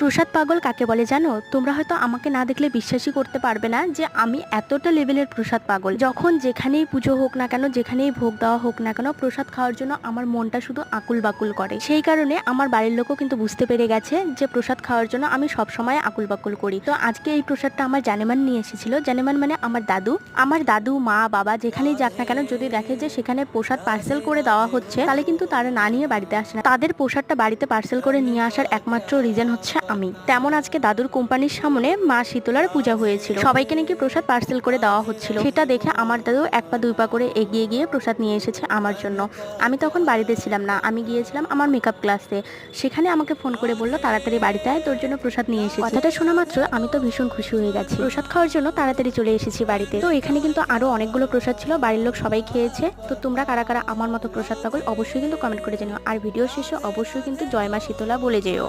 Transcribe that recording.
প্রসাদ পাগল কাকে বলে জানো? তোমরা হয়তো আমাকে না দেখলে বিশ্বাসই করতে পারবে না যে আমি এতটা লেভেলের প্রসাদ পাগল। যখন যেখানেই পুজো হোক না কেন, যেখানেই ভোগ দেওয়া হোক না কেন, প্রসাদ খাওয়ার জন্য আমার মনটা শুধু আকুল বাকুল করে। সেই কারণে আমার বাড়ির লোকও কিন্তু বুঝতে পেরে গেছে যে প্রসাদ খাওয়ার জন্য আমি সবসময় আকুল বাকুল করি। তো আজকে এই প্রসাদটা আমার জানেমান নিয়ে এসেছিল। জানেমান মানে আমার দাদু মা বাবা যেখানেই যাক না কেন, যদি দেখে যে সেখানে প্রসাদ পার্সেল করে দেওয়া হচ্ছে, তাহলে কিন্তু তারা না নিয়ে বাড়িতে আসে না। তাদের প্রসাদটা বাড়িতে পার্সেল করে নিয়ে আসার একমাত্র রিজন হচ্ছে আমি। তেমন আজকে দাদুর কোম্পানির সামনে মা শীতলার পূজা হয়েছিল, সবাইকে নাকি প্রসাদ পার্সেল করে দেওয়া হচ্ছিল। সেটা দেখে আমার দাদু এক পা দুই পা করে এগিয়ে গিয়ে প্রসাদ নিয়ে এসেছে আমার জন্য। আমি তখন বাড়িতে ছিলাম না, আমি গিয়েছিলাম আমার মেকআপ ক্লাসে। সেখানে আমাকে ফোন করে বললো তাড়াতাড়ি বাড়িতে আয়, তোর জন্য প্রসাদ নিয়ে এসেছি। কথাটা শোনা মাত্র আমি তো ভীষণ খুশি হয়ে গেছি। প্রসাদ খাওয়ার জন্য তাড়াতাড়ি চলে এসেছি বাড়িতে। তো এখানে কিন্তু আরো অনেকগুলো প্রসাদ ছিল, বাড়ির লোক সবাই খেয়েছে। তো তোমরা কারা কারা আমার মতো প্রসাদ পাগল অবশ্যই কিন্তু কমেন্ট করে জানিও। আর ভিডিও শেষে অবশ্যই কিন্তু জয় মা শীতলা বলে যেও।